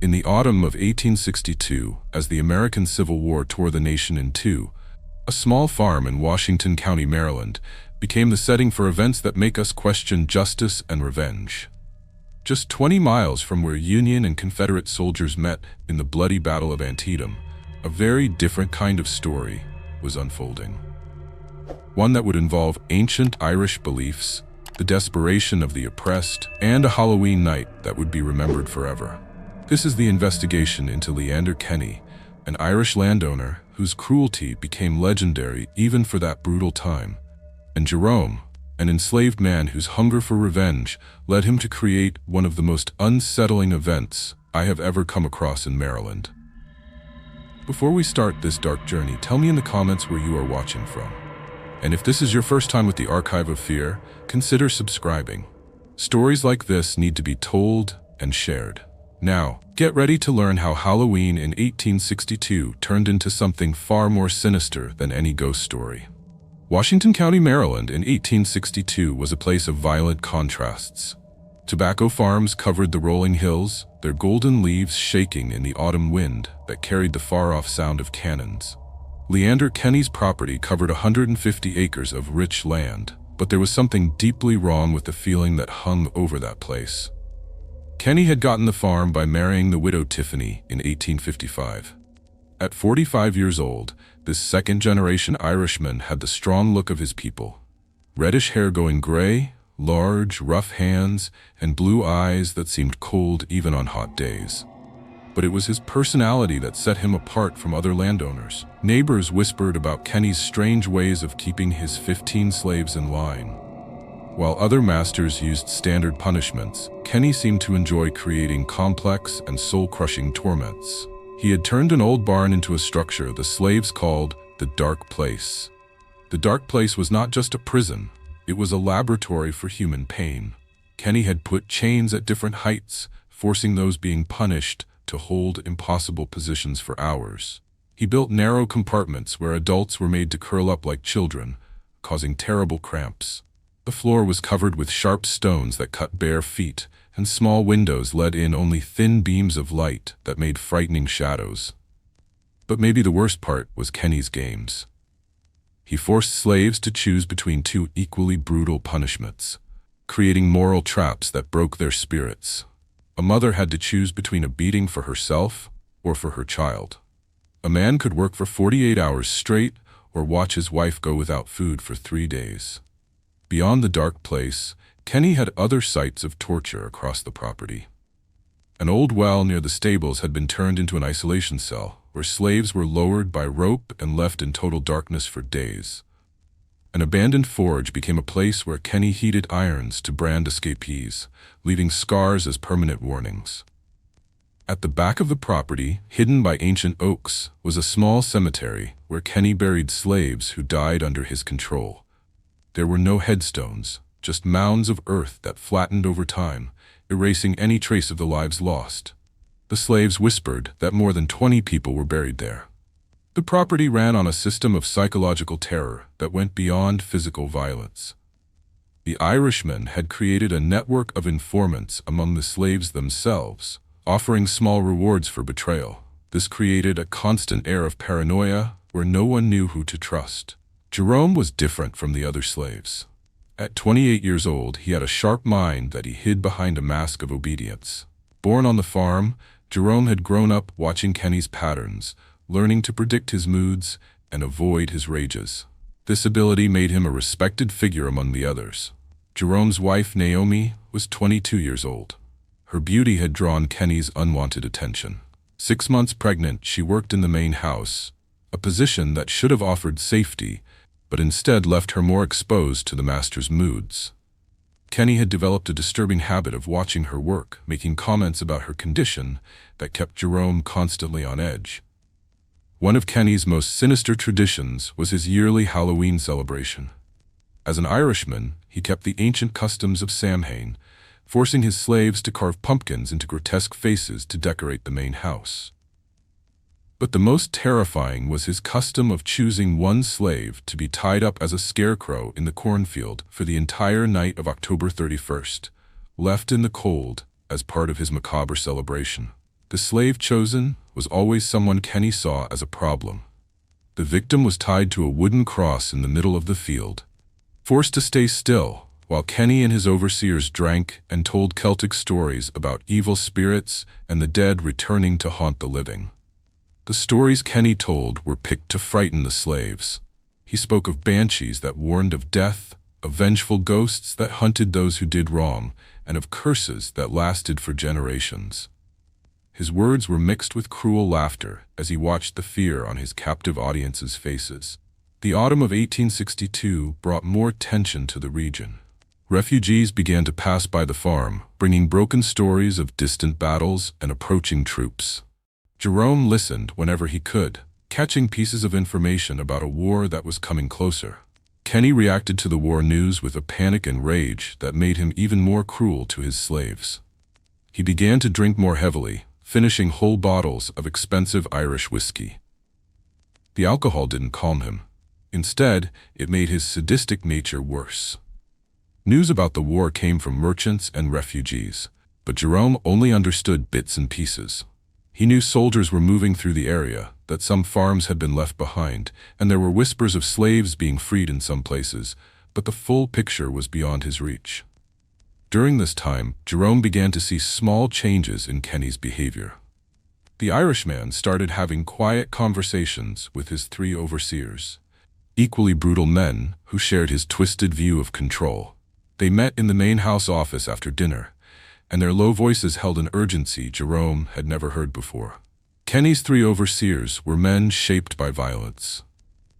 In the autumn of 1862, as the American Civil War tore the nation in two, a small farm in Washington County, Maryland, became the setting for events that make us question justice and revenge. Just 20 miles from where Union and Confederate soldiers met in the bloody Battle of Antietam, a very different kind of story was unfolding. One that would involve ancient Irish beliefs, the desperation of the oppressed, and a Halloween night that would be remembered forever. This is the investigation into Leander Kenny, an Irish landowner whose cruelty became legendary even for that brutal time, and Jerome, an enslaved man whose hunger for revenge led him to create one of the most unsettling events I have ever come across in Maryland. Before we start this dark journey, tell me in the comments where you are watching from. And if this is your first time with the Archive of Fear, consider subscribing. Stories like this need to be told and shared. Now, get ready to learn how Halloween in 1862 turned into something far more sinister than any ghost story. Washington County, Maryland in 1862 was a place of violent contrasts. Tobacco farms covered the rolling hills, their golden leaves shaking in the autumn wind that carried the far-off sound of cannons. Leander Kenny's property covered 150 acres of rich land, but there was something deeply wrong with the feeling that hung over that place. Kenny had gotten the farm by marrying the widow Tiffany in 1855. At 45 years old, this second-generation Irishman had the strong look of his people. Reddish hair going gray, large, rough hands, and blue eyes that seemed cold even on hot days. But it was his personality that set him apart from other landowners. Neighbors whispered about Kenny's strange ways of keeping his 15 slaves in line. While other masters used standard punishments, Kenny seemed to enjoy creating complex and soul-crushing torments. He had turned an old barn into a structure the slaves called the Dark Place. The Dark Place was not just a prison, it was a laboratory for human pain. Kenny had put chains at different heights, forcing those being punished to hold impossible positions for hours. He built narrow compartments where adults were made to curl up like children, causing terrible cramps. The floor was covered with sharp stones that cut bare feet, and small windows let in only thin beams of light that made frightening shadows. But maybe the worst part was Kenny's games. He forced slaves to choose between two equally brutal punishments, creating moral traps that broke their spirits. A mother had to choose between a beating for herself or for her child. A man could work for 48 hours straight or watch his wife go without food for 3 days. Beyond the Dark Place, Kenny had other sites of torture across the property. An old well near the stables had been turned into an isolation cell, where slaves were lowered by rope and left in total darkness for days. An abandoned forge became a place where Kenny heated irons to brand escapees, leaving scars as permanent warnings. At the back of the property, hidden by ancient oaks, was a small cemetery where Kenny buried slaves who died under his control. There were no headstones, just mounds of earth that flattened over time, erasing any trace of the lives lost. The slaves whispered that more than 20 people were buried there. The property ran on a system of psychological terror that went beyond physical violence. The Irishmen had created a network of informants among the slaves themselves, offering small rewards for betrayal. This created a constant air of paranoia where no one knew who to trust. Jerome was different from the other slaves. At 28 years old, he had a sharp mind that he hid behind a mask of obedience. Born on the farm, Jerome had grown up watching Kenny's patterns, learning to predict his moods and avoid his rages. This ability made him a respected figure among the others. Jerome's wife, Naomi, was 22 years old. Her beauty had drawn Kenny's unwanted attention. 6 months pregnant, she worked in the main house, a position that should have offered safety, but instead left her more exposed to the master's moods. Kenny had developed a disturbing habit of watching her work, making comments about her condition that kept Jerome constantly on edge. One of Kenny's most sinister traditions was his yearly Halloween celebration. As an Irishman, he kept the ancient customs of Samhain, forcing his slaves to carve pumpkins into grotesque faces to decorate the main house. But the most terrifying was his custom of choosing one slave to be tied up as a scarecrow in the cornfield for the entire night of October 31st, left in the cold as part of his macabre celebration. The slave chosen was always someone Kenny saw as a problem. The victim was tied to a wooden cross in the middle of the field, forced to stay still, while Kenny and his overseers drank and told Celtic stories about evil spirits and the dead returning to haunt the living. The stories Kenny told were picked to frighten the slaves. He spoke of banshees that warned of death, of vengeful ghosts that hunted those who did wrong, and of curses that lasted for generations. His words were mixed with cruel laughter as he watched the fear on his captive audience's faces. The autumn of 1862 brought more tension to the region. Refugees began to pass by the farm, bringing broken stories of distant battles and approaching troops. Jerome listened whenever he could, catching pieces of information about a war that was coming closer. Kenny reacted to the war news with a panic and rage that made him even more cruel to his slaves. He began to drink more heavily, finishing whole bottles of expensive Irish whiskey. The alcohol didn't calm him. Instead, it made his sadistic nature worse. News about the war came from merchants and refugees, but Jerome only understood bits and pieces. He knew soldiers were moving through the area, that some farms had been left behind, and there were whispers of slaves being freed in some places, but the full picture was beyond his reach. During this time, Jerome began to see small changes in Kenny's behavior. The Irishman started having quiet conversations with his 3 overseers, equally brutal men who shared his twisted view of control. They met in the main house office after dinner, and their low voices held an urgency Jerome had never heard before. Kenny's 3 overseers were men shaped by violence.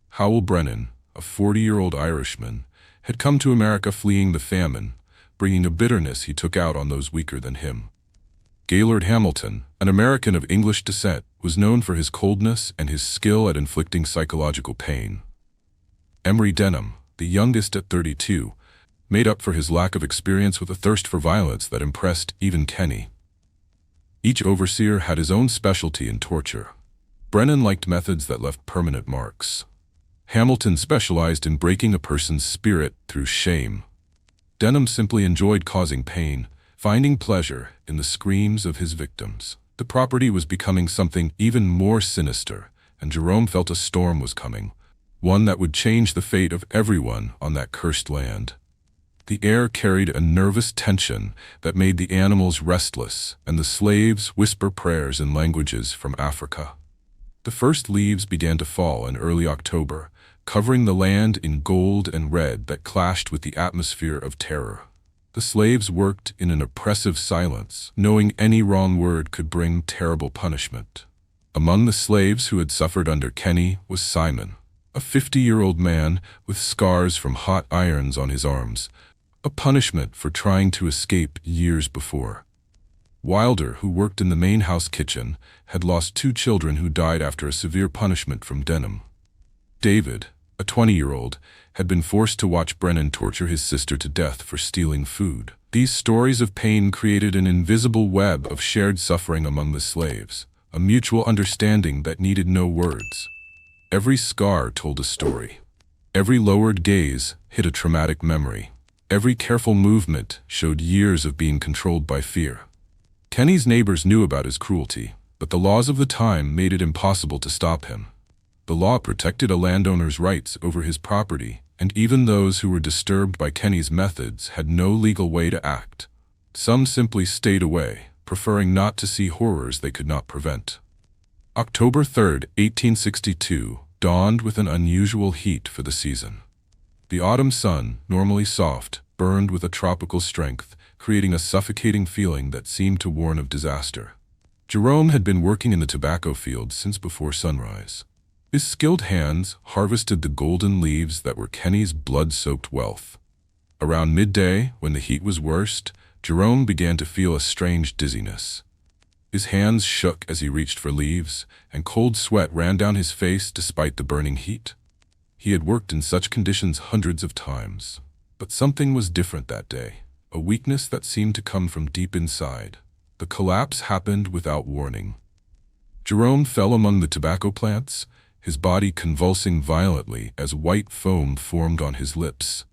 Howell Brennan, a 40-year-old Irishman, had come to America fleeing the famine, bringing a bitterness he took out on those weaker than him. Gaylord Hamilton, an American of English descent, was known for his coldness and his skill at inflicting psychological pain. Emery Denham, the youngest at 32, made up for his lack of experience with a thirst for violence that impressed even Kenny. Each overseer had his own specialty in torture. Brennan liked methods that left permanent marks. Hamilton specialized in breaking a person's spirit through shame. Denham simply enjoyed causing pain, finding pleasure in the screams of his victims. The property was becoming something even more sinister, and Jerome felt a storm was coming, one that would change the fate of everyone on that cursed land. The air carried a nervous tension that made the animals restless and the slaves whisper prayers in languages from Africa. The first leaves began to fall in early October, covering the land in gold and red that clashed with the atmosphere of terror. The slaves worked in an oppressive silence, knowing any wrong word could bring terrible punishment. Among the slaves who had suffered under Kenny was Simon, a 50-year-old man with scars from hot irons on his arms, a punishment for trying to escape years before. Wilder, who worked in the main house kitchen, had lost 2 children who died after a severe punishment from Denham. David, a 20-year-old, had been forced to watch Brennan torture his sister to death for stealing food. These stories of pain created an invisible web of shared suffering among the slaves, a mutual understanding that needed no words. Every scar told a story. Every lowered gaze hid a traumatic memory. Every careful movement showed years of being controlled by fear. Kenny's neighbors knew about his cruelty, but the laws of the time made it impossible to stop him. The law protected a landowner's rights over his property, and even those who were disturbed by Kenny's methods had no legal way to act. Some simply stayed away, preferring not to see horrors they could not prevent. October 3, 1862, dawned with an unusual heat for the season. The autumn sun, normally soft, burned with a tropical strength, creating a suffocating feeling that seemed to warn of disaster. Jerome had been working in the tobacco fields since before sunrise. His skilled hands harvested the golden leaves that were Kenny's blood-soaked wealth. Around midday, when the heat was worst, Jerome began to feel a strange dizziness. His hands shook as he reached for leaves, and cold sweat ran down his face despite the burning heat. He had worked in such conditions hundreds of times, but something was different that day, a weakness that seemed to come from deep inside. The collapse happened without warning. Jerome fell among the tobacco plants, his body convulsing violently as white foam formed on his lips.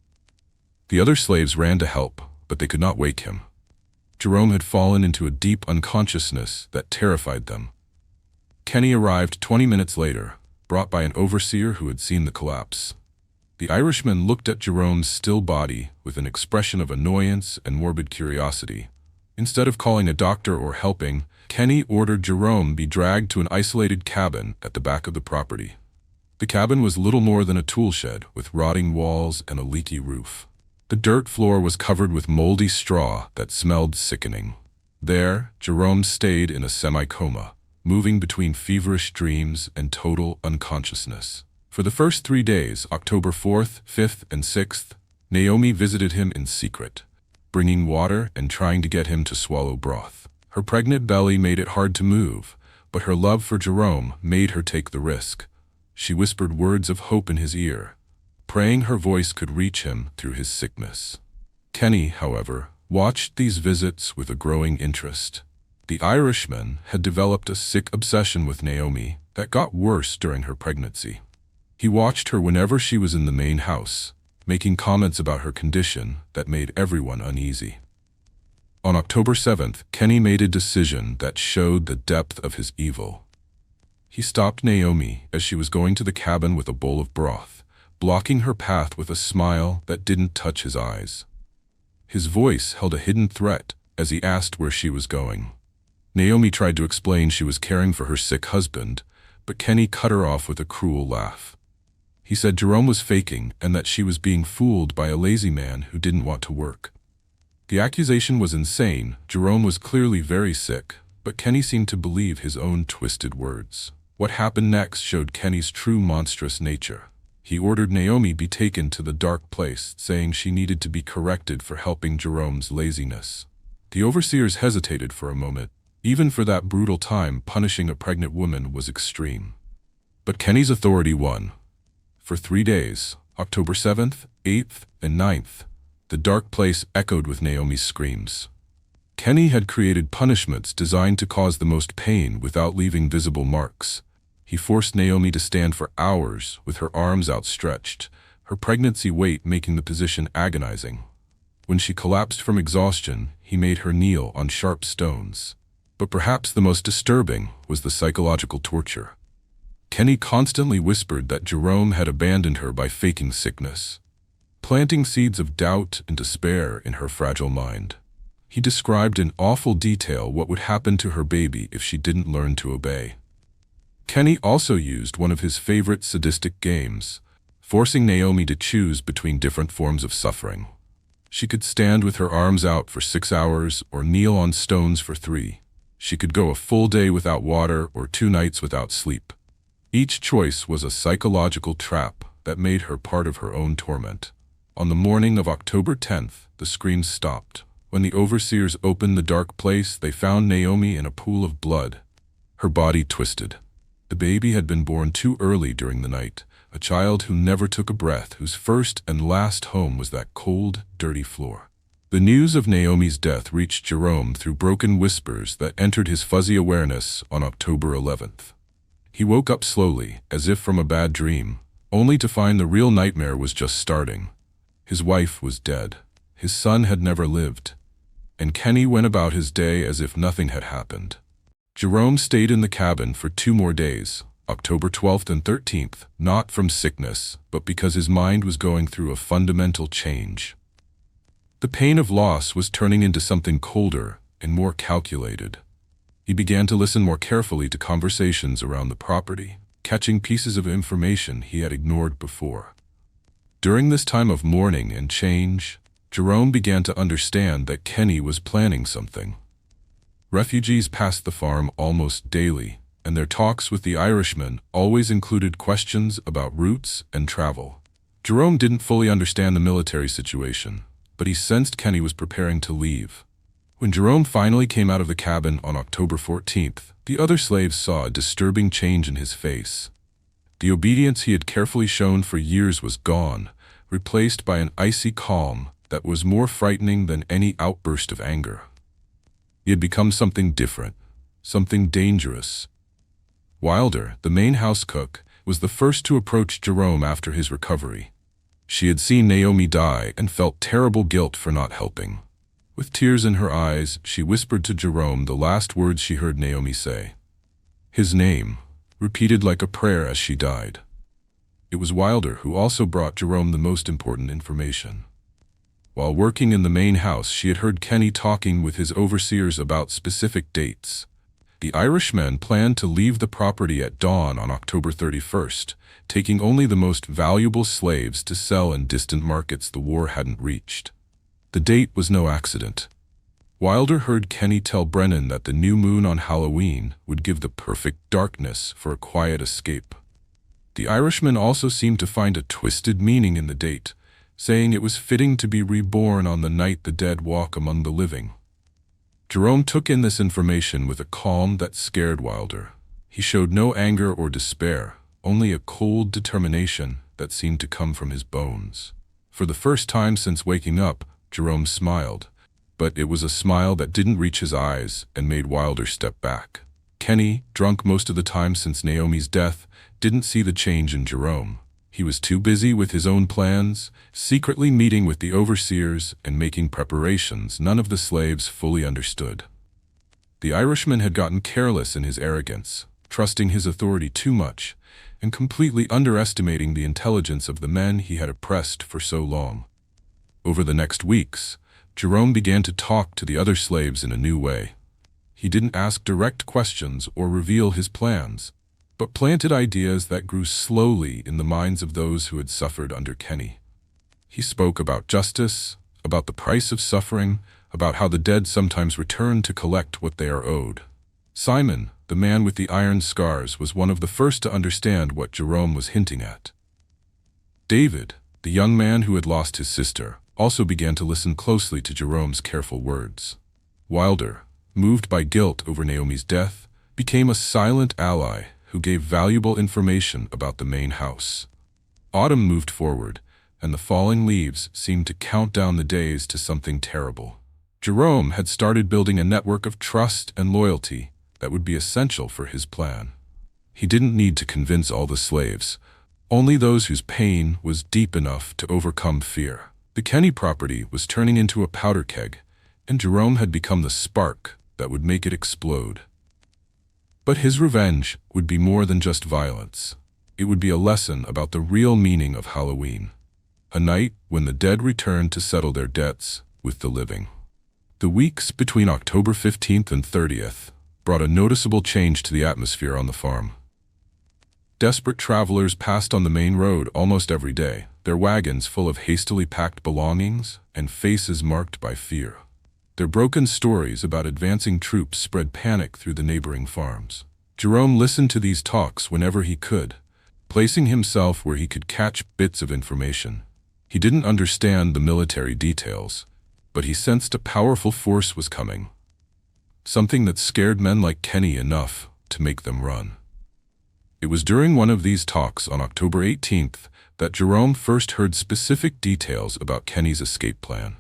The other slaves ran to help, but they could not wake him. Jerome had fallen into a deep unconsciousness that terrified them. Kenny arrived 20 minutes later, brought by an overseer who had seen the collapse. The Irishman looked at Jerome's still body with an expression of annoyance and morbid curiosity. Instead of calling a doctor or helping, Kenny ordered Jerome be dragged to an isolated cabin at the back of the property. The cabin was little more than a tool shed with rotting walls and a leaky roof. The dirt floor was covered with moldy straw that smelled sickening. There, Jerome stayed in a semi-coma, moving between feverish dreams and total unconsciousness. For the first 3 days, October 4th, 5th, and 6th, Naomi visited him in secret, bringing water and trying to get him to swallow broth. Her pregnant belly made it hard to move, but her love for Jerome made her take the risk. She whispered words of hope in his ear, praying her voice could reach him through his sickness. Kenny, however, watched these visits with a growing interest. The Irishman had developed a sick obsession with Naomi that got worse during her pregnancy. He watched her whenever she was in the main house, making comments about her condition that made everyone uneasy. On October 7th, Kenny made a decision that showed the depth of his evil. He stopped Naomi as she was going to the cabin with a bowl of broth, blocking her path with a smile that didn't touch his eyes. His voice held a hidden threat as he asked where she was going. Naomi tried to explain she was caring for her sick husband, but Kenny cut her off with a cruel laugh. He said Jerome was faking and that she was being fooled by a lazy man who didn't want to work. The accusation was insane. Jerome was clearly very sick, but Kenny seemed to believe his own twisted words. What happened next showed Kenny's true monstrous nature. He ordered Naomi be taken to the dark place, saying she needed to be corrected for helping Jerome's laziness. The overseers hesitated for a moment. Even for that brutal time, punishing a pregnant woman was extreme. But Kenny's authority won. For 3 days, October 7th, 8th, and 9th, the dark place echoed with Naomi's screams. Kenny had created punishments designed to cause the most pain without leaving visible marks. He forced Naomi to stand for hours with her arms outstretched, her pregnancy weight making the position agonizing. When she collapsed from exhaustion, he made her kneel on sharp stones. But perhaps the most disturbing was the psychological torture. Kenny constantly whispered that Jerome had abandoned her by faking sickness, planting seeds of doubt and despair in her fragile mind. He described in awful detail what would happen to her baby if she didn't learn to obey. Kenny also used one of his favorite sadistic games, forcing Naomi to choose between different forms of suffering. She could stand with her arms out for 6 hours or kneel on stones for 3. She could go a full day without water or 2 nights without sleep. Each choice was a psychological trap that made her part of her own torment. On the morning of October 10th, the screams stopped. When the overseers opened the dark place, they found Naomi in a pool of blood, her body twisted. The baby had been born too early during the night, a child who never took a breath, whose first and last home was that cold, dirty floor. The news of Naomi's death reached Jerome through broken whispers that entered his fuzzy awareness on October 11th. He woke up slowly, as if from a bad dream, only to find the real nightmare was just starting. His wife was dead. His son had never lived. And Kenny went about his day as if nothing had happened. Jerome stayed in the cabin for 2 more days, October 12th and 13th, not from sickness, but because his mind was going through a fundamental change. The pain of loss was turning into something colder and more calculated. He began to listen more carefully to conversations around the property, catching pieces of information he had ignored before. During this time of mourning and change, Jerome began to understand that Kenny was planning something. Refugees passed the farm almost daily, and their talks with the Irishman always included questions about routes and travel. Jerome didn't fully understand the military situation, but he sensed Kenny was preparing to leave. When Jerome finally came out of the cabin on October 14th, the other slaves saw a disturbing change in his face. The obedience he had carefully shown for years was gone, replaced by an icy calm that was more frightening than any outburst of anger. He had become something different, something dangerous. Wilder, the main house cook, was the first to approach Jerome after his recovery. She had seen Naomi die and felt terrible guilt for not helping. With tears in her eyes, she whispered to Jerome the last words she heard Naomi say. His name, repeated like a prayer as she died. It was Wilder who also brought Jerome the most important information. While working in the main house, she had heard Kenny talking with his overseers about specific dates. The Irishmen planned to leave the property at dawn on October 31st, taking only the most valuable slaves to sell in distant markets the war hadn't reached. The date was no accident. Wilder heard Kenny tell Brennan that the new moon on Halloween would give the perfect darkness for a quiet escape. The Irishmen also seemed to find a twisted meaning in the date, saying it was fitting to be reborn on the night the dead walk among the living. Jerome took in this information with a calm that scared Wilder. He showed no anger or despair, only a cold determination that seemed to come from his bones. For the first time since waking up, Jerome smiled, but it was a smile that didn't reach his eyes and made Wilder step back. Kenny, drunk most of the time since Naomi's death, didn't see the change in Jerome. He was too busy with his own plans, secretly meeting with the overseers and making preparations none of the slaves fully understood. The Irishman had gotten careless in his arrogance, trusting his authority too much, and completely underestimating the intelligence of the men he had oppressed for so long. Over the next weeks, Jerome began to talk to the other slaves in a new way. He didn't ask direct questions or reveal his plans, but planted ideas that grew slowly in the minds of those who had suffered under Kenny. He spoke about justice, about the price of suffering, about how the dead sometimes return to collect what they are owed. Simon, the man with the iron scars, was one of the first to understand what Jerome was hinting at. David, the young man who had lost his sister, also began to listen closely to Jerome's careful words. Wilder, moved by guilt over Naomi's death, became a silent ally who gave valuable information about the main house. Autumn moved forward, and the falling leaves seemed to count down the days to something terrible. Jerome had started building a network of trust and loyalty that would be essential for his plan. He didn't need to convince all the slaves, only those whose pain was deep enough to overcome fear. The Kenny property was turning into a powder keg, and Jerome had become the spark that would make it explode. But his revenge would be more than just violence. It would be a lesson about the real meaning of Halloween, a night when the dead returned to settle their debts with the living. The weeks between October 15th and 30th brought a noticeable change to the atmosphere on the farm. Desperate travelers passed on the main road almost every day, their wagons full of hastily packed belongings and faces marked by fear. Their broken stories about advancing troops spread panic through the neighboring farms. Jerome listened to these talks whenever he could, placing himself where he could catch bits of information. He didn't understand the military details, but he sensed a powerful force was coming, something that scared men like Kenny enough to make them run. It was during one of these talks on October 18th that Jerome first heard specific details about Kenny's escape plan.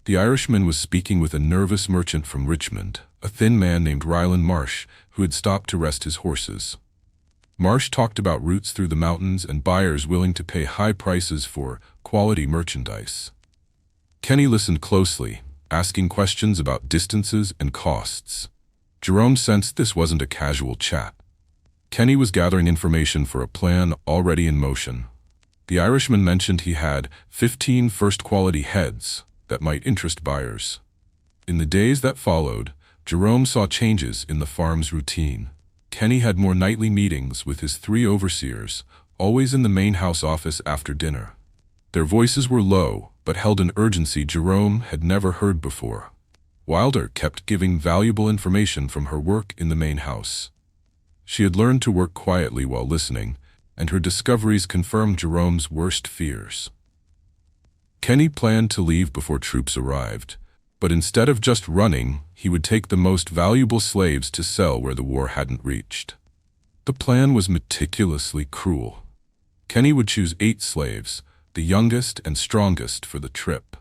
The Irishman was speaking with a nervous merchant from Richmond, a thin man named Ryland Marsh, who had stopped to rest his horses. Marsh talked about routes through the mountains and buyers willing to pay high prices for quality merchandise. Kenny listened closely, asking questions about distances and costs. Jerome sensed this wasn't a casual chat. Kenny was gathering information for a plan already in motion. The Irishman mentioned he had 15 first-quality heads that might interest buyers. In the days that followed, Jerome saw changes in the farm's routine. Kenny had more nightly meetings with his 3 overseers, always in the main house office after dinner. Their voices were low, but held an urgency Jerome had never heard before. Wilder kept giving valuable information from her work in the main house. She had learned to work quietly while listening, and her discoveries confirmed Jerome's worst fears. Kenny planned to leave before troops arrived, but instead of just running, he would take the most valuable slaves to sell where the war hadn't reached. The plan was meticulously cruel. Kenny would choose 8 slaves, the youngest and strongest, for the trip.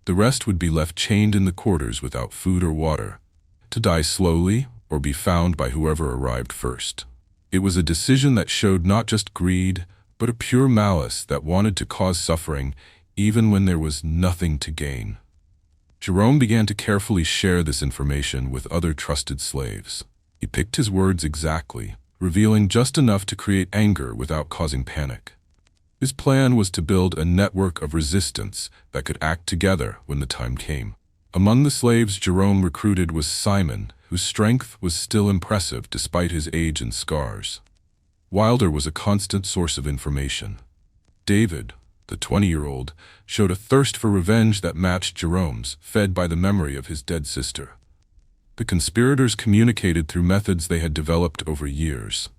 The rest would be left chained in the quarters without food or water, to die slowly or be found by whoever arrived first. It was a decision that showed not just greed, but a pure malice that wanted to cause suffering even when there was nothing to gain. Jerome began to carefully share this information with other trusted slaves. He picked his words exactly, revealing just enough to create anger without causing panic. His plan was to build a network of resistance that could act together when the time came. Among the slaves Jerome recruited was Simon, whose strength was still impressive despite his age and scars. Wilder was a constant source of information. David, the 20-year-old, showed a thirst for revenge that matched Jerome's, fed by the memory of his dead sister. The conspirators communicated through methods they had developed over years.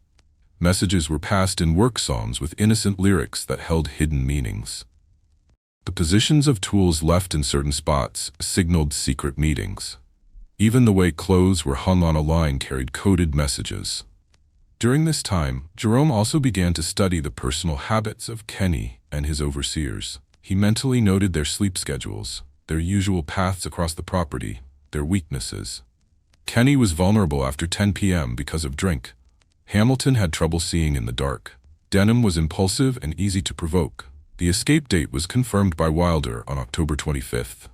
Messages were passed in work songs with innocent lyrics that held hidden meanings. The positions of tools left in certain spots signaled secret meetings. Even the way clothes were hung on a line carried coded messages. During this time, Jerome also began to study the personal habits of Kenny and his overseers. He mentally noted their sleep schedules, their usual paths across the property, their weaknesses. Kenny was vulnerable after 10 p.m. because of drink. Hamilton had trouble seeing in the dark. Denham was impulsive and easy to provoke. The escape date was confirmed by Wilder on October 25th.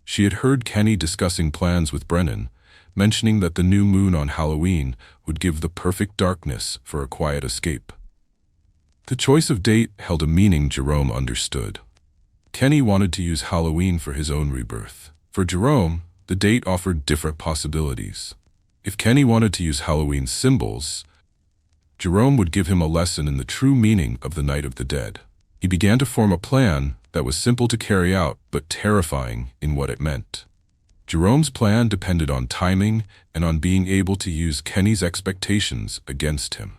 She had heard Kenny discussing plans with Brennan, mentioning that the new moon on Halloween would give the perfect darkness for a quiet escape. The choice of date held a meaning Jerome understood. Kenny wanted to use Halloween for his own rebirth. For Jerome, the date offered different possibilities. If Kenny wanted to use Halloween's symbols, Jerome would give him a lesson in the true meaning of the Night of the Dead. He began to form a plan that was simple to carry out but terrifying in what it meant. Jerome's plan depended on timing and on being able to use Kenny's expectations against him.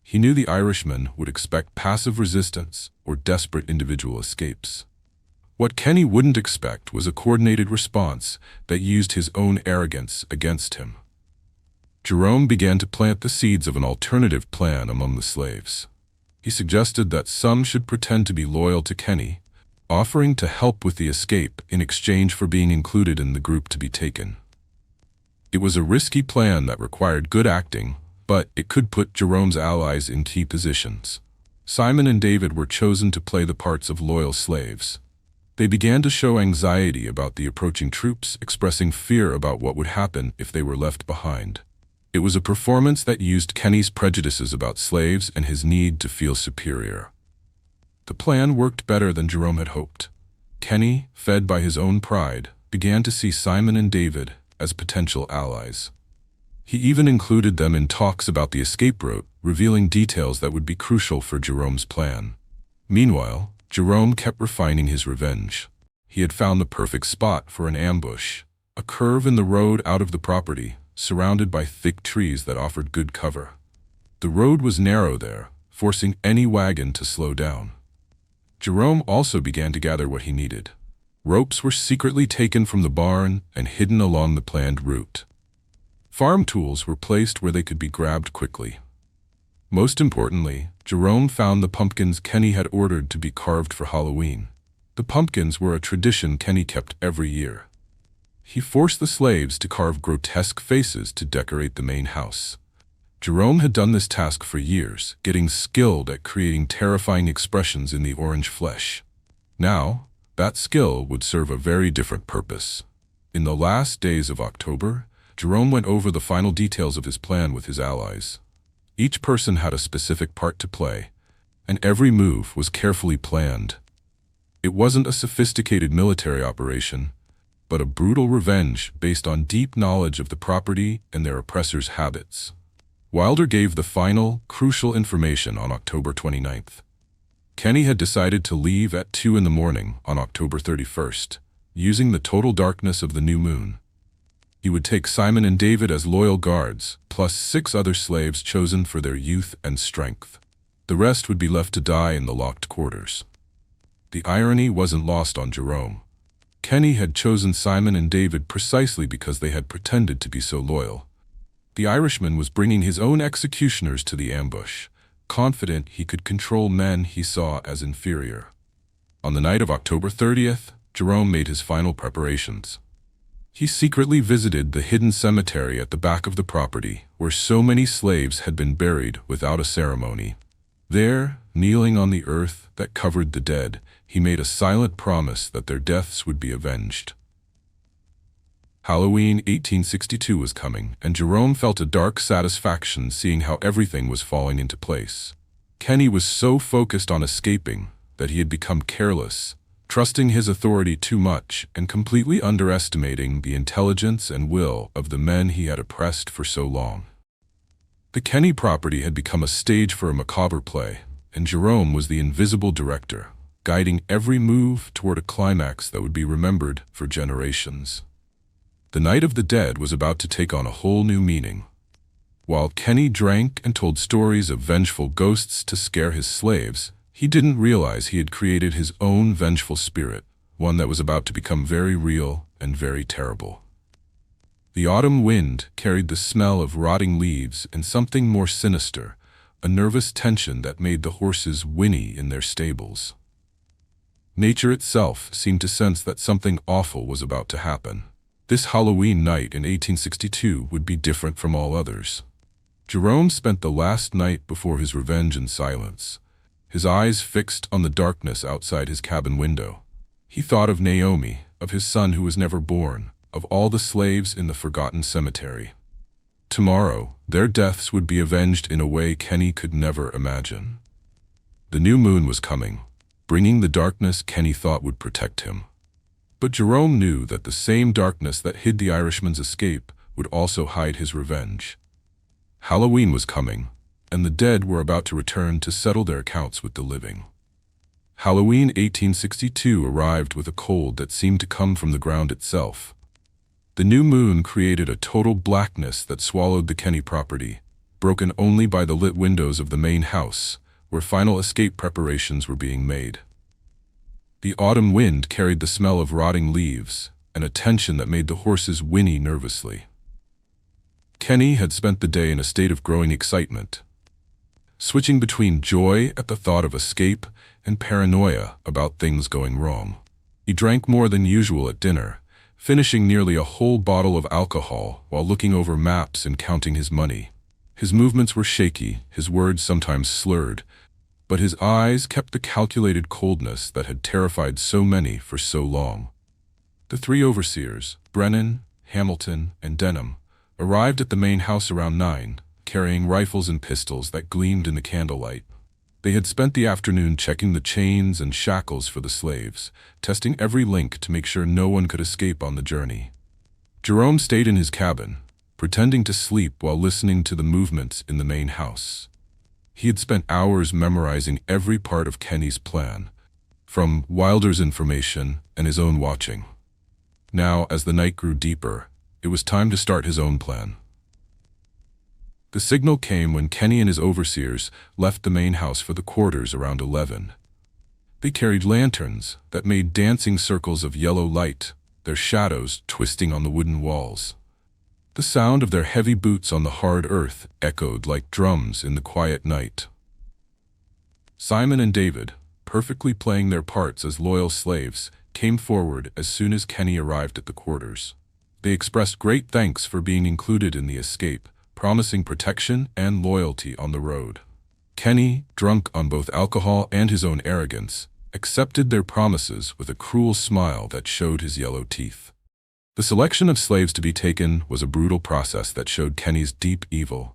He knew the Irishman would expect passive resistance or desperate individual escapes. What Kenny wouldn't expect was a coordinated response that used his own arrogance against him. Jerome began to plant the seeds of an alternative plan among the slaves. He suggested that some should pretend to be loyal to Kenny, offering to help with the escape in exchange for being included in the group to be taken. It was a risky plan that required good acting, but it could put Jerome's allies in key positions. Simon and David were chosen to play the parts of loyal slaves. They began to show anxiety about the approaching troops, expressing fear about what would happen if they were left behind. It was a performance that used Kenny's prejudices about slaves and his need to feel superior. The plan worked better than Jerome had hoped. Kenny, fed by his own pride, began to see Simon and David as potential allies. He even included them in talks about the escape route, revealing details that would be crucial for Jerome's plan. Meanwhile, Jerome kept refining his revenge. He had found the perfect spot for an ambush, a curve in the road out of the property, surrounded by thick trees that offered good cover. The road was narrow there, forcing any wagon to slow down. Jerome also began to gather what he needed. Ropes were secretly taken from the barn and hidden along the planned route. Farm tools were placed where they could be grabbed quickly. Most importantly, Jerome found the pumpkins Kenny had ordered to be carved for Halloween. The pumpkins were a tradition Kenny kept every year. He forced the slaves to carve grotesque faces to decorate the main house. Jerome had done this task for years, getting skilled at creating terrifying expressions in the orange flesh. Now, that skill would serve a very different purpose. In the last days of October, Jerome went over the final details of his plan with his allies. Each person had a specific part to play, and every move was carefully planned. It wasn't a sophisticated military operation, but a brutal revenge based on deep knowledge of the property and their oppressors' habits. Wilder gave the final, crucial information on October 29th. Kenny had decided to leave at 2 in the morning on October 31st, using the total darkness of the new moon. He would take Simon and David as loyal guards, plus 6 other slaves chosen for their youth and strength. The rest would be left to die in the locked quarters. The irony wasn't lost on Jerome. Kenny had chosen Simon and David precisely because they had pretended to be so loyal. The Irishman was bringing his own executioners to the ambush, confident he could control men he saw as inferior. On the night of October 30th, Jerome made his final preparations. He secretly visited the hidden cemetery at the back of the property, where so many slaves had been buried without a ceremony. There, kneeling on the earth that covered the dead, he made a silent promise that their deaths would be avenged. Halloween 1862 was coming, and Jerome felt a dark satisfaction seeing how everything was falling into place. Kenny was so focused on escaping that he had become careless, trusting his authority too much and completely underestimating the intelligence and will of the men he had oppressed for so long. The Kenny property had become a stage for a macabre play, and Jerome was the invisible director, guiding every move toward a climax that would be remembered for generations. The Night of the Dead was about to take on a whole new meaning. While Kenny drank and told stories of vengeful ghosts to scare his slaves, he didn't realize he had created his own vengeful spirit, one that was about to become very real and very terrible. The autumn wind carried the smell of rotting leaves and something more sinister, a nervous tension that made the horses whinny in their stables. Nature itself seemed to sense that something awful was about to happen. This Halloween night in 1862 would be different from all others. Jerome spent the last night before his revenge in silence, his eyes fixed on the darkness outside his cabin window. He thought of Naomi, of his son who was never born, of all the slaves in the forgotten cemetery. Tomorrow, their deaths would be avenged in a way Kenny could never imagine. The new moon was coming, bringing the darkness Kenny thought would protect him. But Jerome knew that the same darkness that hid the Irishman's escape would also hide his revenge. Halloween was coming, and the dead were about to return to settle their accounts with the living. Halloween 1862 arrived with a cold that seemed to come from the ground itself. The new moon created a total blackness that swallowed the Kenny property, broken only by the lit windows of the main house, where final escape preparations were being made. The autumn wind carried the smell of rotting leaves, and a tension that made the horses whinny nervously. Kenny had spent the day in a state of growing excitement, switching between joy at the thought of escape and paranoia about things going wrong. He drank more than usual at dinner, finishing nearly a whole bottle of alcohol while looking over maps and counting his money. His movements were shaky, his words sometimes slurred, but his eyes kept the calculated coldness that had terrified so many for so long. The three overseers, Brennan, Hamilton, and Denham, arrived at the main house around 9, carrying rifles and pistols that gleamed in the candlelight. They had spent the afternoon checking the chains and shackles for the slaves, testing every link to make sure no one could escape on the journey. Jerome stayed in his cabin, pretending to sleep while listening to the movements in the main house. He had spent hours memorizing every part of Kenny's plan, from Wilder's information and his own watching. Now, as the night grew deeper, it was time to start his own plan. The signal came when Kenny and his overseers left the main house for the quarters around 11. They carried lanterns that made dancing circles of yellow light, their shadows twisting on the wooden walls. The sound of their heavy boots on the hard earth echoed like drums in the quiet night. Simon and David, perfectly playing their parts as loyal slaves, came forward as soon as Kenny arrived at the quarters. They expressed great thanks for being included in the escape, promising protection and loyalty on the road. Kenny, drunk on both alcohol and his own arrogance, accepted their promises with a cruel smile that showed his yellow teeth. The selection of slaves to be taken was a brutal process that showed Kenny's deep evil.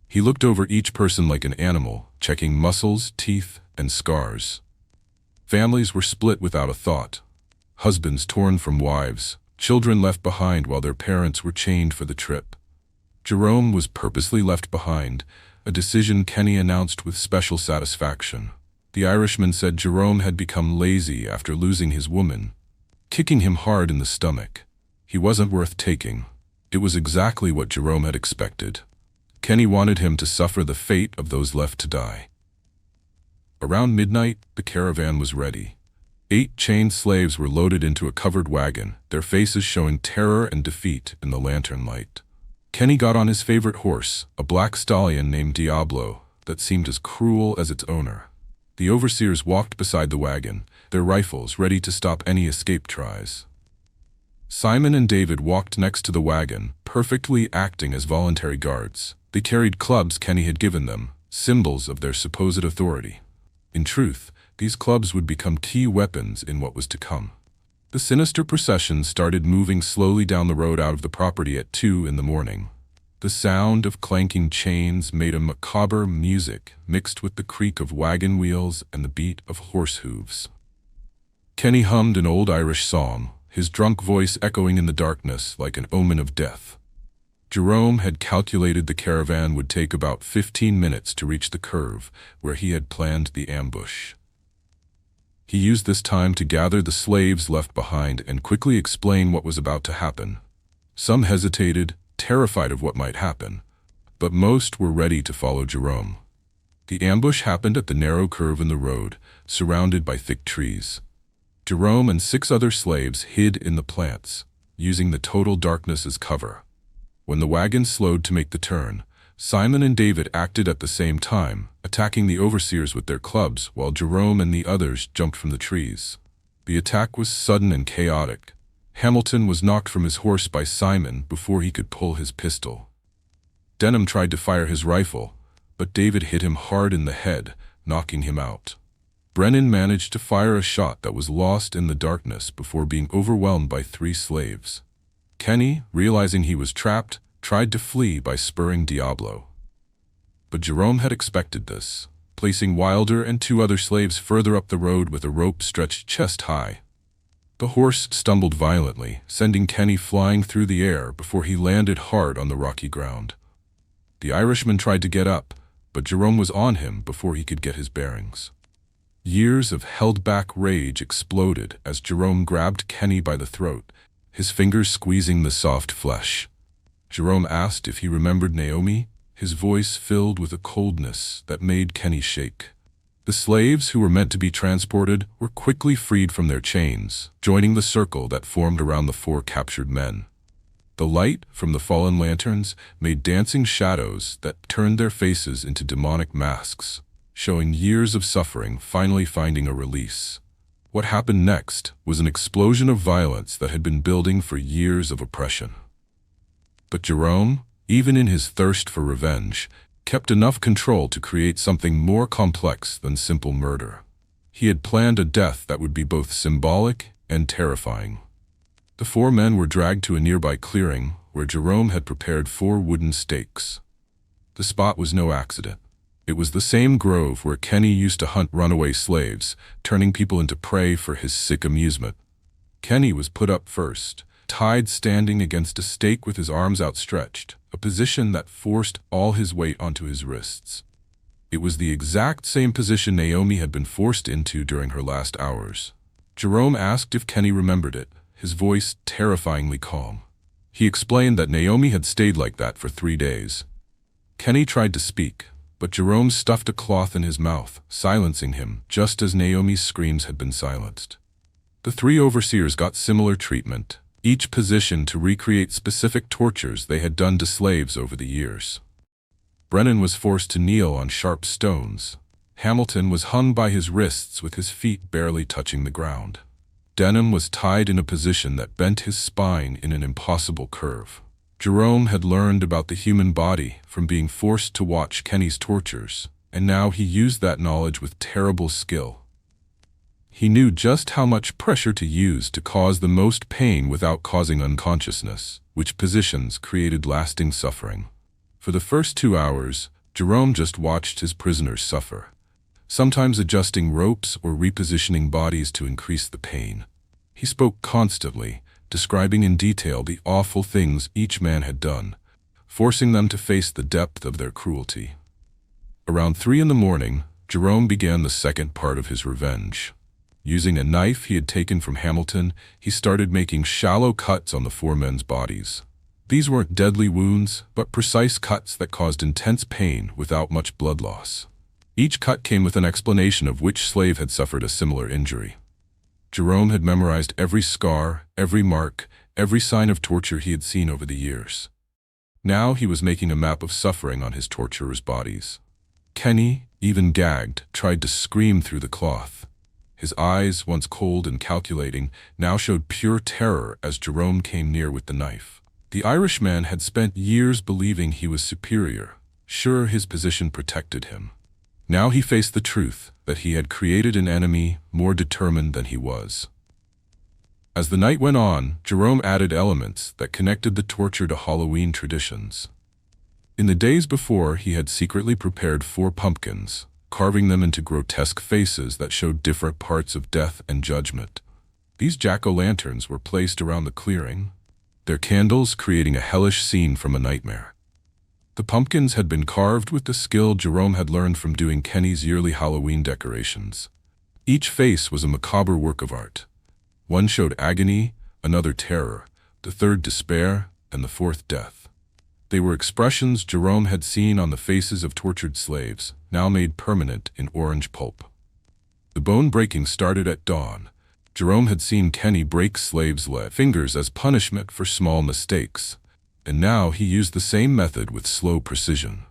He looked over each person like an animal, checking muscles, teeth, and scars. Families were split without a thought. Husbands torn from wives, children left behind while their parents were chained for the trip. Jerome was purposely left behind, a decision Kenny announced with special satisfaction. The Irishman said Jerome had become lazy after losing his woman, kicking him hard in the stomach. He wasn't worth taking. It was exactly what Jerome had expected. Kenny wanted him to suffer the fate of those left to die. Around midnight, the caravan was ready. 8 chained slaves were loaded into a covered wagon, their faces showing terror and defeat in the lantern light. Kenny got on his favorite horse, a black stallion named Diablo, that seemed as cruel as its owner. The overseers walked beside the wagon, their rifles ready to stop any escape tries. Simon and David walked next to the wagon, perfectly acting as voluntary guards. They carried clubs Kenny had given them, symbols of their supposed authority. In truth, these clubs would become key weapons in what was to come. The sinister procession started moving slowly down the road out of the property at 2 in the morning. The sound of clanking chains made a macabre music mixed with the creak of wagon wheels and the beat of horse hooves. Kenny hummed an old Irish song, his drunk voice echoing in the darkness like an omen of death. Jerome had calculated the caravan would take about 15 minutes to reach the curve where he had planned the ambush. He used this time to gather the slaves left behind and quickly explain what was about to happen. Some hesitated, terrified of what might happen, but most were ready to follow Jerome. The ambush happened at the narrow curve in the road, surrounded by thick trees. Jerome and 6 other slaves hid in the plants, using the total darkness as cover. When the wagon slowed to make the turn, Simon and David acted at the same time, attacking the overseers with their clubs while Jerome and the others jumped from the trees. The attack was sudden and chaotic. Hamilton was knocked from his horse by Simon before he could pull his pistol. Denham tried to fire his rifle, but David hit him hard in the head, knocking him out. Brennan managed to fire a shot that was lost in the darkness before being overwhelmed by 3 slaves. Kenny, realizing he was trapped, tried to flee by spurring Diablo. But Jerome had expected this, placing Wilder and 2 other slaves further up the road with a rope stretched chest high. The horse stumbled violently, sending Kenny flying through the air before he landed hard on the rocky ground. The Irishman tried to get up, but Jerome was on him before he could get his bearings. Years of held-back rage exploded as Jerome grabbed Kenny by the throat, his fingers squeezing the soft flesh. Jerome asked if he remembered Naomi, his voice filled with a coldness that made Kenny shake. The slaves who were meant to be transported were quickly freed from their chains, joining the circle that formed around the 4 captured men. The light from the fallen lanterns made dancing shadows that turned their faces into demonic masks, showing years of suffering finally finding a release. What happened next was an explosion of violence that had been building for years of oppression. But Jerome, even in his thirst for revenge, kept enough control to create something more complex than simple murder. He had planned a death that would be both symbolic and terrifying. The 4 men were dragged to a nearby clearing where Jerome had prepared 4 wooden stakes. The spot was no accident. It was the same grove where Kenny used to hunt runaway slaves, turning people into prey for his sick amusement. Kenny was put up first, tied standing against a stake with his arms outstretched, a position that forced all his weight onto his wrists. It was the exact same position Naomi had been forced into during her last hours. Jerome asked if Kenny remembered it, his voice terrifyingly calm. He explained that Naomi had stayed like that for 3 days. Kenny tried to speak, but Jerome stuffed a cloth in his mouth, silencing him just as Naomi's screams had been silenced. The 3 overseers got similar treatment, each positioned to recreate specific tortures they had done to slaves over the years. Brennan was forced to kneel on sharp stones. Hamilton was hung by his wrists with his feet barely touching the ground. Denham was tied in a position that bent his spine in an impossible curve. Jerome had learned about the human body from being forced to watch Kenny's tortures, and now he used that knowledge with terrible skill. He knew just how much pressure to use to cause the most pain without causing unconsciousness, which positions created lasting suffering. For the first 2 hours, Jerome just watched his prisoners suffer, sometimes adjusting ropes or repositioning bodies to increase the pain. He spoke constantly, describing in detail the awful things each man had done, forcing them to face the depth of their cruelty. Around 3 in the morning, Jerome began the second part of his revenge. Using a knife he had taken from Hamilton, he started making shallow cuts on the 4 men's bodies. These weren't deadly wounds, but precise cuts that caused intense pain without much blood loss. Each cut came with an explanation of which slave had suffered a similar injury. Jerome had memorized every scar, every mark, every sign of torture he had seen over the years. Now he was making a map of suffering on his torturers' bodies. Kenny, even gagged, tried to scream through the cloth. His eyes, once cold and calculating, now showed pure terror as Jerome came near with the knife. The Irishman had spent years believing he was superior, sure his position protected him. Now he faced the truth that he had created an enemy more determined than he was. As the night went on, Jerome added elements that connected the torture to Halloween traditions. In the days before, he had secretly prepared 4 pumpkins, carving them into grotesque faces that showed different parts of death and judgment. These jack-o'-lanterns were placed around the clearing, their candles creating a hellish scene from a nightmare. The pumpkins had been carved with the skill Jerome had learned from doing Kenny's yearly Halloween decorations. Each face was a macabre work of art. One showed agony, another terror, the third despair, and the fourth death. They were expressions Jerome had seen on the faces of tortured slaves, now made permanent in orange pulp. The bone-breaking started at dawn. Jerome had seen Kenny break slaves' fingers as punishment for small mistakes, and now he used the same method with slow precision.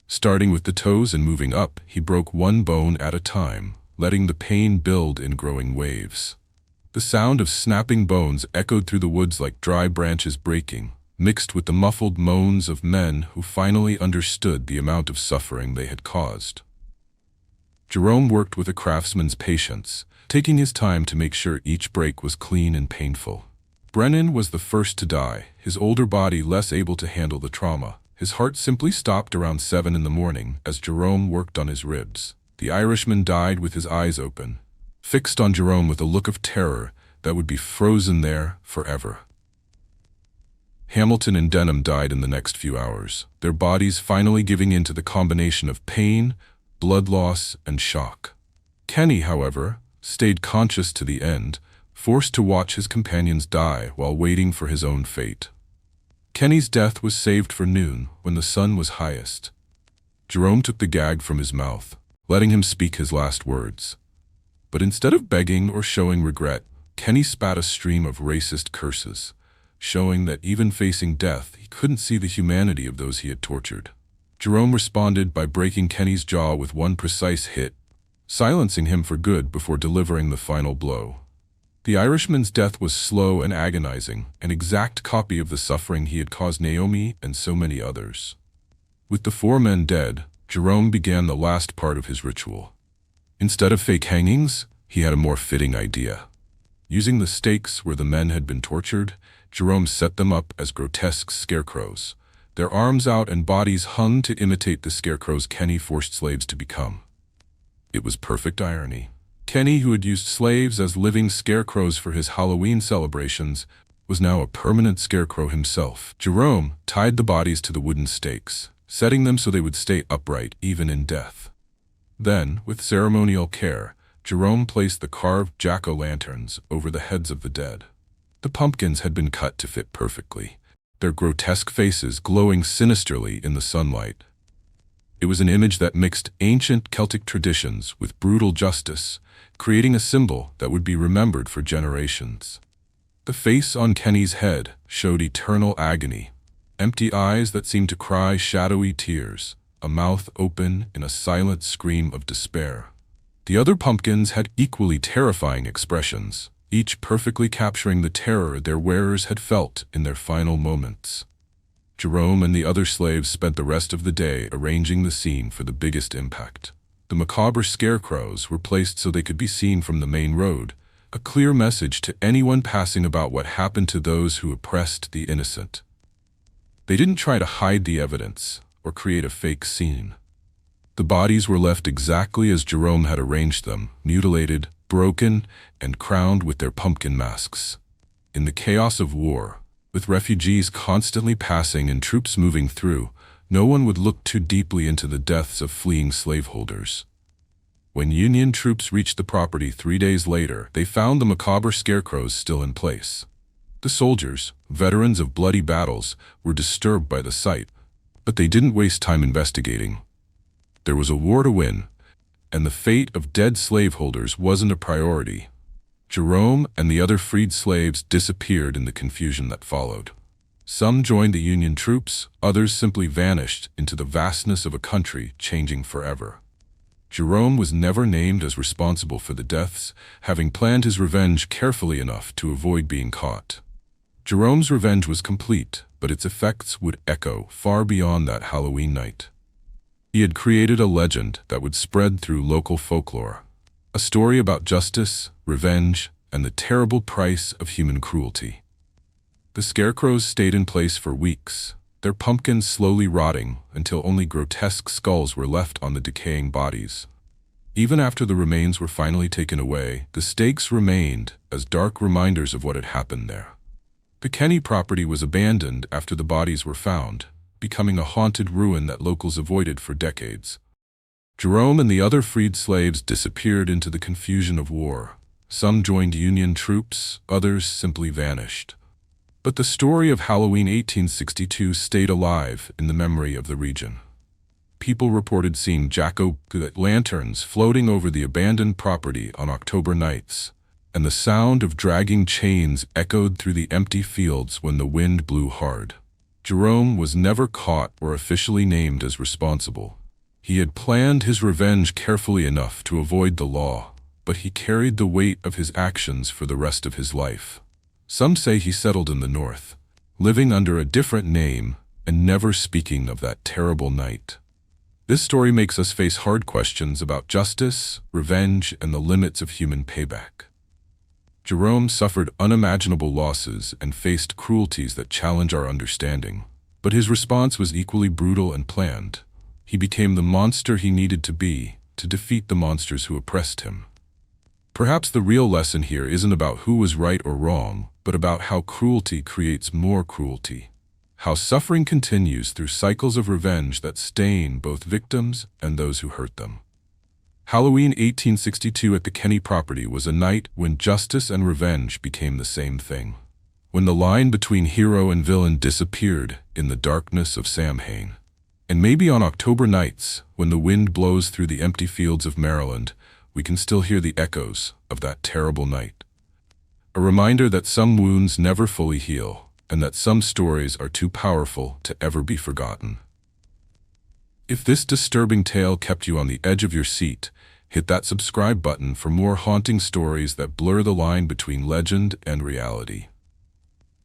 Starting with the toes and moving up, he broke one bone at a time, letting the pain build in growing waves. The sound of snapping bones echoed through the woods like dry branches breaking, mixed with the muffled moans of men who finally understood the amount of suffering they had caused. Jerome worked with a craftsman's patience, taking his time to make sure each break was clean and painful. Brennan was the first to die, his older body less able to handle the trauma. His heart simply stopped around 7 in the morning as Jerome worked on his ribs. The Irishman died with his eyes open, fixed on Jerome with a look of terror that would be frozen there forever. Hamilton and Denham died in the next few hours, their bodies finally giving in to the combination of pain, blood loss, and shock. Kenny, however, stayed conscious to the end, forced to watch his companions die while waiting for his own fate. Kenny's death was saved for noon, when the sun was highest. Jerome took the gag from his mouth, letting him speak his last words. But instead of begging or showing regret, Kenny spat a stream of racist curses, showing that even facing death, he couldn't see the humanity of those he had tortured. Jerome responded by breaking Kenny's jaw with one precise hit, silencing him for good before delivering the final blow. The Irishman's death was slow and agonizing, an exact copy of the suffering he had caused Naomi and so many others. With the 4 men dead, Jerome began the last part of his ritual. Instead of fake hangings, he had a more fitting idea. Using the stakes where the men had been tortured, Jerome set them up as grotesque scarecrows, their arms out and bodies hung to imitate the scarecrows Kenny forced slaves to become. It was perfect irony. Kenny, who had used slaves as living scarecrows for his Halloween celebrations, was now a permanent scarecrow himself. Jerome tied the bodies to the wooden stakes, setting them so they would stay upright even in death. Then, with ceremonial care, Jerome placed the carved jack-o'-lanterns over the heads of the dead. The pumpkins had been cut to fit perfectly, their grotesque faces glowing sinisterly in the sunlight. It was an image that mixed ancient Celtic traditions with brutal justice, creating a symbol that would be remembered for generations. The face on Kenny's head showed eternal agony, empty eyes that seemed to cry shadowy tears, a mouth open in a silent scream of despair. The other pumpkins had equally terrifying expressions, each perfectly capturing the terror their wearers had felt in their final moments. Jerome and the other slaves spent the rest of the day arranging the scene for the biggest impact. The macabre scarecrows were placed so they could be seen from the main road, a clear message to anyone passing about what happened to those who oppressed the innocent. They didn't try to hide the evidence or create a fake scene. The bodies were left exactly as Jerome had arranged them, mutilated, broken, and crowned with their pumpkin masks. In the chaos of war, with refugees constantly passing and troops moving through, no one would look too deeply into the deaths of fleeing slaveholders. When Union troops reached the property 3 days later, they found the macabre scarecrows still in place. The soldiers, veterans of bloody battles, were disturbed by the sight, but they didn't waste time investigating. There was a war to win, and the fate of dead slaveholders wasn't a priority. Jerome and the other freed slaves disappeared in the confusion that followed. Some joined the Union troops, others simply vanished into the vastness of a country changing forever. Jerome was never named as responsible for the deaths, having planned his revenge carefully enough to avoid being caught. Jerome's revenge was complete, but its effects would echo far beyond that Halloween night. He had created a legend that would spread through local folklore, a story about justice, revenge, and the terrible price of human cruelty. The scarecrows stayed in place for weeks, their pumpkins slowly rotting until only grotesque skulls were left on the decaying bodies. Even after the remains were finally taken away, the stakes remained as dark reminders of what had happened there. The Kenny property was abandoned after the bodies were found, becoming a haunted ruin that locals avoided for decades. Jerome and the other freed slaves disappeared into the confusion of war. Some joined Union troops, others simply vanished. But the story of Halloween 1862 stayed alive in the memory of the region. People reported seeing jack-o'-lanterns floating over the abandoned property on October nights, and the sound of dragging chains echoed through the empty fields when the wind blew hard. Jerome was never caught or officially named as responsible. He had planned his revenge carefully enough to avoid the law, but he carried the weight of his actions for the rest of his life. Some say he settled in the north, living under a different name and never speaking of that terrible night. This story makes us face hard questions about justice, revenge, and the limits of human payback. Jerome suffered unimaginable losses and faced cruelties that challenge our understanding, but his response was equally brutal and planned. He became the monster he needed to be to defeat the monsters who oppressed him. Perhaps the real lesson here isn't about who was right or wrong, but about how cruelty creates more cruelty. How suffering continues through cycles of revenge that stain both victims and those who hurt them. Halloween 1862 at the Kenny property was a night when justice and revenge became the same thing. When the line between hero and villain disappeared in the darkness of Samhain. And maybe on October nights, when the wind blows through the empty fields of Maryland, we can still hear the echoes of that terrible night. A reminder that some wounds never fully heal, and that some stories are too powerful to ever be forgotten. If this disturbing tale kept you on the edge of your seat, hit that subscribe button for more haunting stories that blur the line between legend and reality.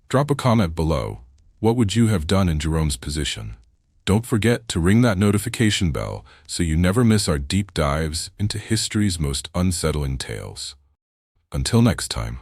Drop a comment below. What would you have done in Jerome's position? Don't forget to ring that notification bell so you never miss our deep dives into history's most unsettling tales. Until next time.